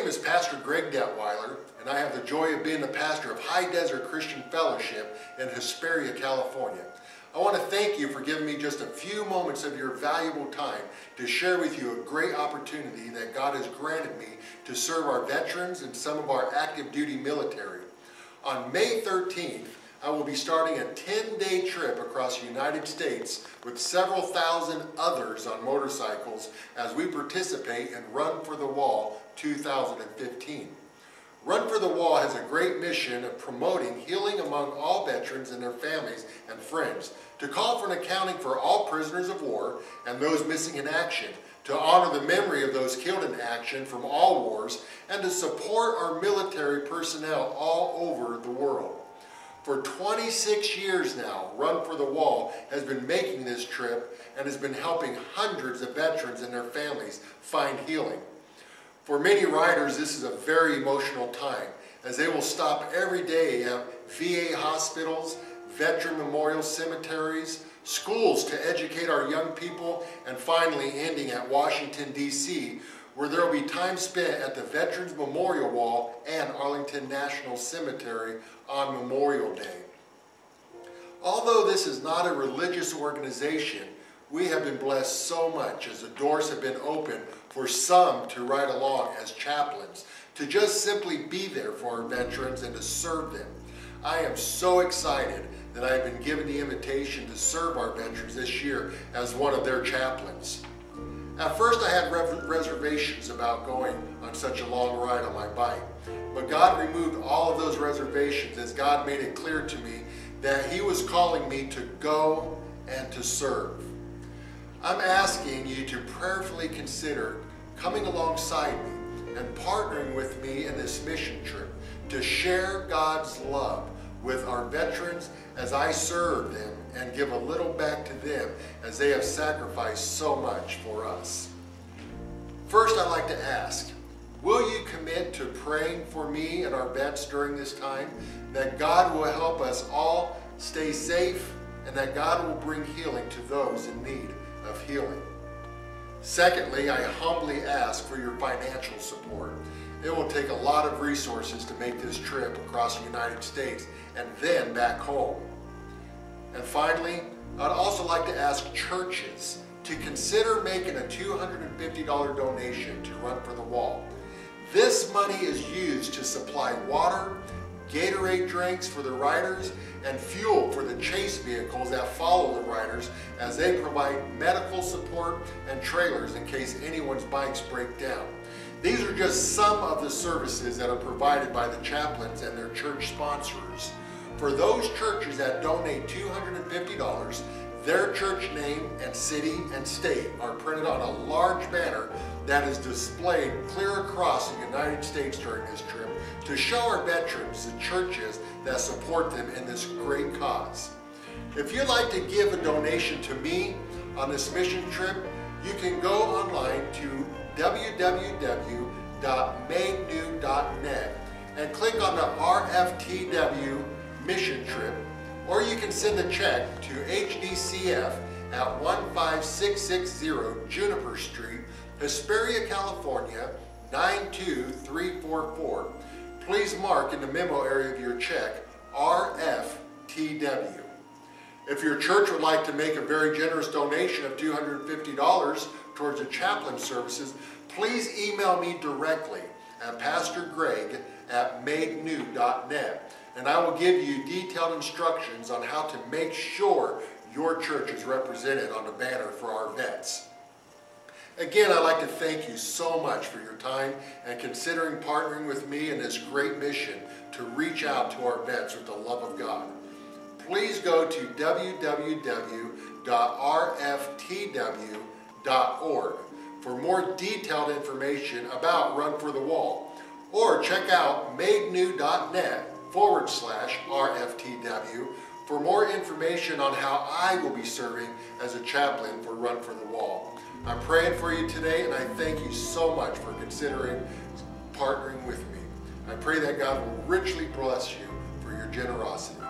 name is Pastor Greg Detwiler, and I have the joy of being the pastor of High Desert Christian Fellowship in Hesperia, California. I want to thank you for giving me just a few moments of your valuable time to share with you a great opportunity that God has granted me to serve our veterans and some of our active duty military. On May 13th, I will be starting a 10-day trip across the United States with several thousand others on motorcycles as we participate in Run for the Wall 2015. Run for the Wall has a great mission of promoting healing among all veterans and their families and friends, to call for an accounting for all prisoners of war and those missing in action, to honor the memory of those killed in action from all wars, and to support our military personnel all over the world. For 26 years now, Run for the Wall has been making this trip and has been helping hundreds of veterans and their families find healing. For many riders, this is a very emotional time, as they will stop every day at VA hospitals, veteran memorial cemeteries, schools to educate our young people, and finally ending at Washington, D.C., where there will be time spent at the Veterans Memorial Wall and Arlington National Cemetery on Memorial Day. Although this is not a religious organization, we have been blessed so much as the doors have been open for some to ride along as chaplains, to just simply be there for our veterans and to serve them. I am so excited that I have been given the invitation to serve our veterans this year as one of their chaplains. At first I had reservations about going on such a long ride on my bike, but God removed all of those reservations as God made it clear to me that He was calling me to go and to serve. I'm asking you to prayerfully consider coming alongside me and partnering with me in this mission trip to share God's love with our veterans as I serve them and give a little back to them as they have sacrificed so much for us. First, I'd like to ask, will you commit to praying for me and our vets during this time, that God will help us all stay safe and that God will bring healing to those in need of healing? Secondly, I humbly ask for your financial support. It will take a lot of resources to make this trip across the United States and then back home. And finally, I'd also like to ask churches to consider making a $250 donation to Run for the Wall. This money is used to supply water, Gatorade drinks for the riders, and fuel for the chase vehicles that follow the riders as they provide medical support and trailers in case anyone's bikes break down. These are just some of the services that are provided by the chaplains and their church sponsors. For those churches that donate $250, their church name and city and state are printed on a large banner that is displayed clear across the United States during this trip to show our veterans the churches that support them in this great cause. If you'd like to give a donation to me on this mission trip, you can go online to www.madenew.net and click on the RFTW mission trip, or you can send a check to HDCF at 15660 Juniper Street, Hesperia, California 92344. Please mark in the memo area of your check RFTW. If your church would like to make a very generous donation of $250 towards the chaplain services, please email me directly at pastorgreg@madenew.net, and I will give you detailed instructions on how to make sure your church is represented on the banner for our vets. Again, I'd like to thank you so much for your time and considering partnering with me in this great mission to reach out to our vets with the love of God. Please go to www.rftw.org for more detailed information about Run for the Wall, or check out madenew.net/RFTW for more information on how I will be serving as a chaplain for Run for the Wall. I'm praying for you today, and I thank you so much for considering partnering with me. I pray that God will richly bless you for your generosity.